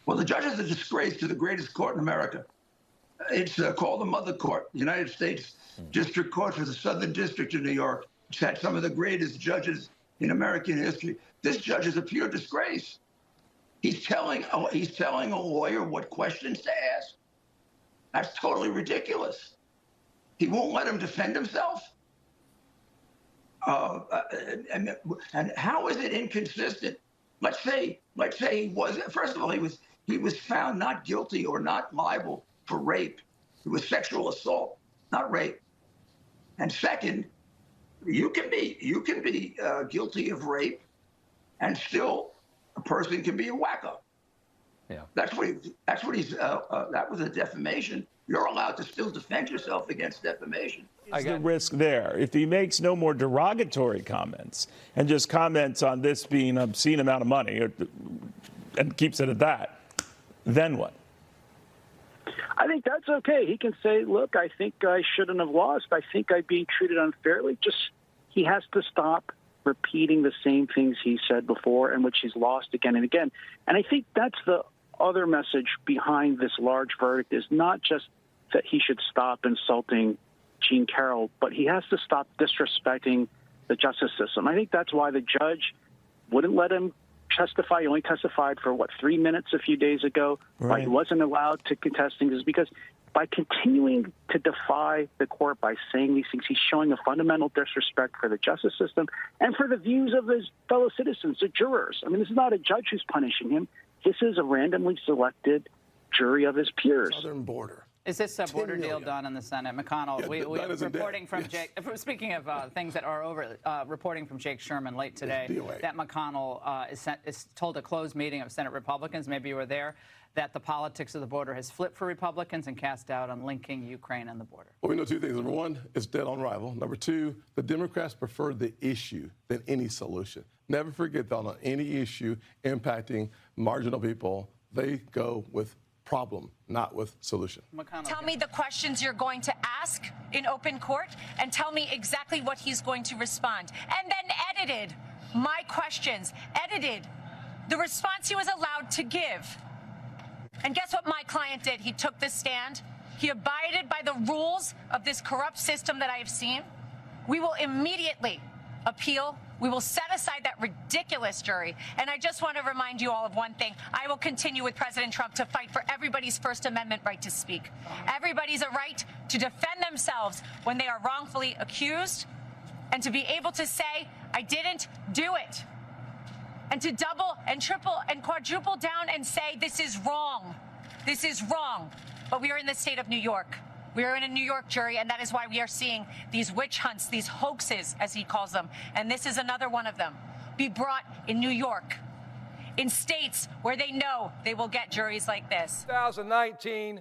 Well, the judge is a disgrace to the greatest court in America. It's called the Mother Court, the United States District Court for the Southern District of New York. It's had some of the greatest judges in American history. This judge is a pure disgrace. He's telling a lawyer what questions to ask. That's totally ridiculous. He won't let him defend himself. And how is it inconsistent? Let's say he was. First of all, he was found not guilty or not liable for rape. It was sexual assault, not rape. And second, you can be guilty of rape, and still a person can be a wacko. Yeah. That was a defamation. You're allowed to still defend yourself against defamation. Is the risk there? If he makes no more derogatory comments and just comments on this being an obscene amount of money and keeps it at that, then what? I think that's okay. He can say, look, I think I shouldn't have lost. I think I'm being treated unfairly. He has to stop repeating the same things he said before and which he's lost again and again. And I think that's the other message behind this large verdict, is not just that he should stop insulting Jean Carroll, but he has to stop disrespecting the justice system. I think that's why the judge wouldn't let him testify. He only testified for, 3 minutes a few days ago. Right. Why he wasn't allowed to contest things is because by continuing to defy the court, by saying these things, he's showing a fundamental disrespect for the justice system and for the views of his fellow citizens, the jurors. I mean, this is not a judge who's punishing him. This is a randomly selected jury of his peers. Southern border. Is this a border deal done in the Senate? McConnell, Yeah, we reporting from yes. Jake. Speaking of things that are over, reporting from Jake Sherman late today that McConnell is told a closed meeting of Senate Republicans, maybe you were there, that the politics of the border has flipped for Republicans and cast doubt on linking Ukraine and the border. Well, we know two things. Number one, it's dead on arrival. Number two, the Democrats prefer the issue than any solution. Never forget that on any issue impacting marginal people, they go with problem, not with solution. Tell me the questions you're going to ask in open court and tell me exactly what he's going to respond. And then edited my questions, edited the response he was allowed to give. And guess what my client did? He took the stand. He abided by the rules of this corrupt system that I have seen. We will immediately appeal. We will set aside that ridiculous jury. And I just want to remind you all of one thing. I will continue with President Trump to fight for everybody's First Amendment right to speak. Everybody's a right to defend themselves when they are wrongfully accused and to be able to say, I didn't do it. And to double and triple and quadruple down and say, this is wrong. This is wrong. But we are in the state of New York. We are in a New York jury, and that is why we are seeing these witch hunts, these hoaxes, as he calls them. And this is another one of them. Be brought in New York, in states where they know they will get juries like this. 2019,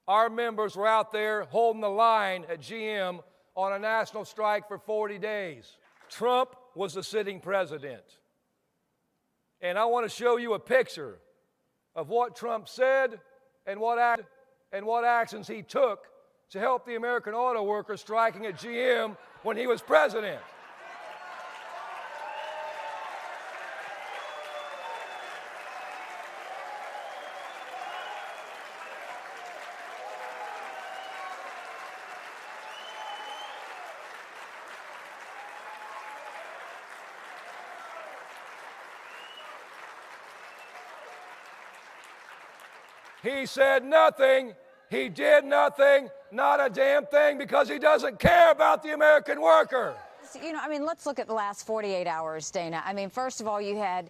our members were out there holding the line at GM on a national strike for 40 days. Trump was the sitting president. And I want to show you a picture of what Trump said and what actions he took to help the American auto workers striking at GM when he was president. He said nothing. He did nothing, not a damn thing, because he doesn't care about the American worker. You know, I mean, let's look at the last 48 hours, Dana. I mean, first of all, you had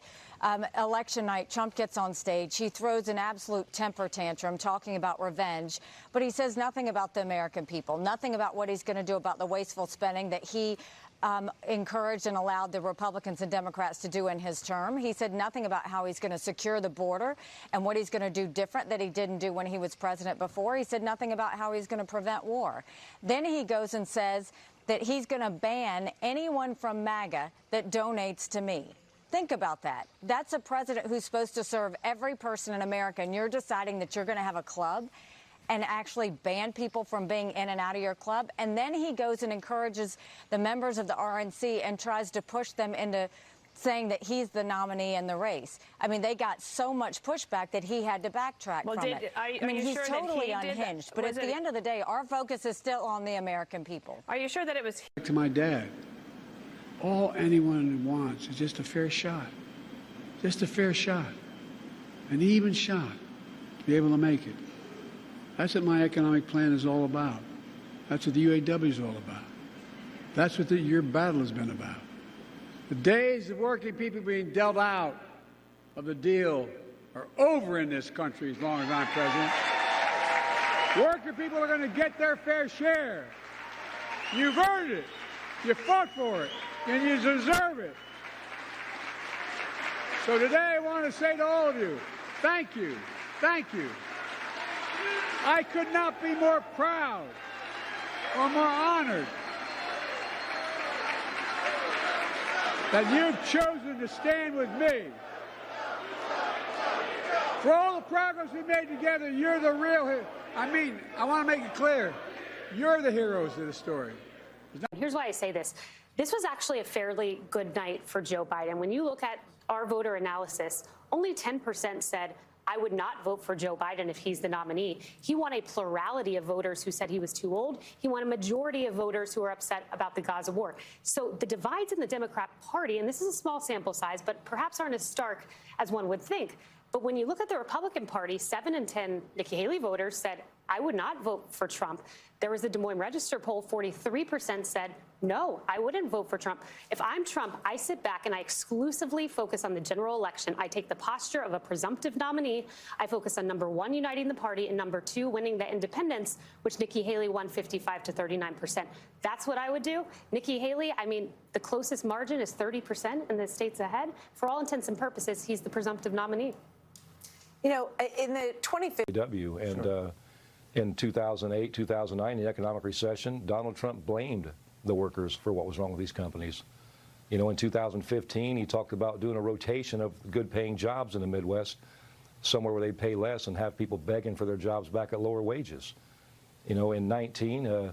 election night. Trump gets on stage. He throws an absolute temper tantrum talking about revenge, but he says nothing about the American people, nothing about what he's going to do about the wasteful spending that he encouraged and allowed the Republicans and Democrats to do in his term. He said nothing about how he's going to secure the border and what he's going to do different that he didn't do when he was president before. He said nothing about how he's going to prevent war. Then he goes and says that he's going to ban anyone from MAGA that donates to me. Think about that. That's a president who's supposed to serve every person in America, and you're deciding that you're going to have a club and actually ban people from being in and out of your club. And then he goes and encourages the members of the RNC and tries to push them into saying that he's the nominee in the race. I mean, they got so much pushback that he had to backtrack from it. I mean, he's totally unhinged. But at the end of the day, our focus is still on the American people. Are you sure that it was... To my dad, all anyone wants is just a fair shot. Just a fair shot. An even shot to be able to make it. That's what my economic plan is all about. That's what the UAW is all about. That's what your battle has been about. The days of working people being dealt out of the deal are over in this country as long as I'm president. Working people are going to get their fair share. You've earned it. You fought for it. And you deserve it. So today I want to say to all of you, thank you. Thank you. I could not be more proud or more honored that you've chosen to stand with me. For all the progress we made together, you're the real hero. I mean, I want to make it clear, you're the heroes of the story. Here's why I say this. This was actually a fairly good night for Joe Biden. When you look at our voter analysis, only 10% said, I would not vote for Joe Biden if he's the nominee. He won a plurality of voters who said he was too old. He won a majority of voters who are upset about the Gaza war. So the divides in the Democrat Party, and this is a small sample size, but perhaps aren't as stark as one would think. But when you look at the Republican Party, 7 in 10 Nikki Haley voters said, I would not vote for Trump. There was a Des Moines Register poll, 43% said, no, I wouldn't vote for Trump. If I'm Trump, I sit back and I exclusively focus on the general election. I take the posture of a presumptive nominee. I focus on number one, uniting the party, and number two, winning the independents, which Nikki Haley won 55 to 39%. That's what I would do. Nikki Haley, I mean, the closest margin is 30% in the states ahead. For all intents and purposes, he's the presumptive nominee. You know, in the 2015... And in 2008, 2009, the economic recession, Donald Trump blamed the workers for what was wrong with these companies. You know, in 2015, he talked about doing a rotation of good-paying jobs in the Midwest, somewhere where they'd pay less and have people begging for their jobs back at lower wages. You know, in 19,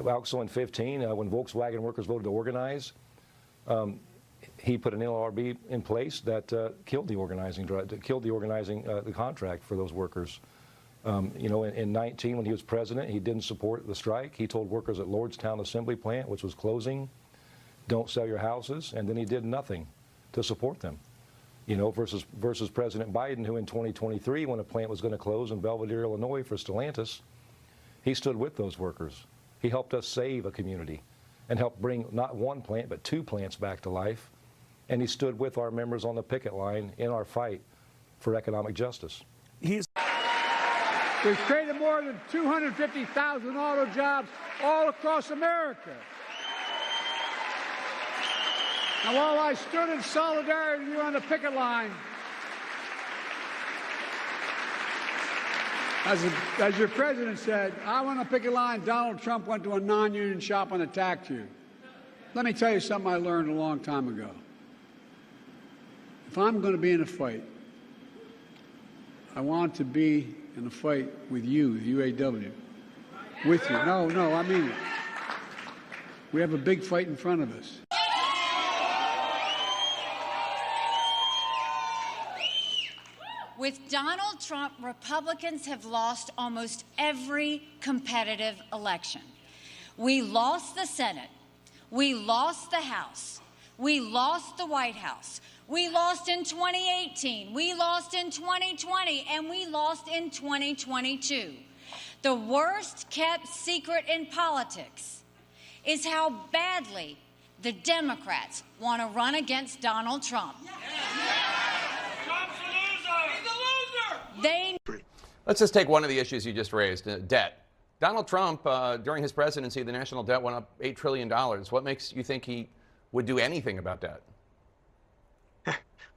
also in 15, when Volkswagen workers voted to organize, he put an NLRB in place that killed the organizing, the contract for those workers. You know, in 19, when he was president, he didn't support the strike. He told workers at Lordstown Assembly Plant, which was closing, don't sell your houses, and then he did nothing to support them. You know, versus President Biden, who in 2023, when a plant was going to close in Belvedere, Illinois for Stellantis, he stood with those workers. He helped us save a community and helped bring not one plant, but 2 plants back to life. And he stood with our members on the picket line in our fight for economic justice. We've created more than 250,000 auto jobs all across America. And while I stood in solidarity with you on the picket line, as your president said, I went on a picket line, Donald Trump went to a non-union shop and attacked you. Let me tell you something I learned a long time ago. If I'm going to be in a fight, I want to be in a fight with you, the UAW, with you. No, I mean it. We have a big fight in front of us. With Donald Trump, Republicans have lost almost every competitive election. We lost the Senate. We lost the House. We lost the White House. We lost in 2018, we lost in 2020, and we lost in 2022. The worst kept secret in politics is how badly the Democrats want to run against Donald Trump. Trump's a loser! He's a loser! Let's just take one of the issues you just raised, debt. Donald Trump, during his presidency, the national debt went up $8 trillion. What makes you think he would do anything about that?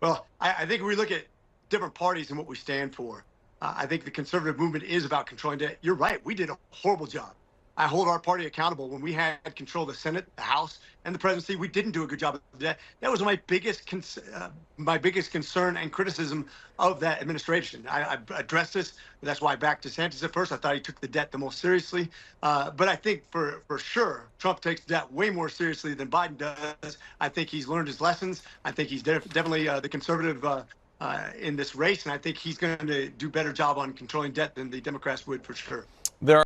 Well, I think we look at different parties and what we stand for. I think the conservative movement is about controlling debt. You're right. We did a horrible job I hold our party accountable. When we had control of the Senate, the House, and the presidency, we didn't do a good job of that. That was my biggest concern and criticism of that administration. I addressed this. That's why I backed DeSantis at first. I thought he took the debt the most seriously. But I think for sure, Trump takes debt way more seriously than Biden does. I think he's learned his lessons. I think he's definitely the conservative in this race, and I think he's going to do a better job on controlling debt than the Democrats would for sure. There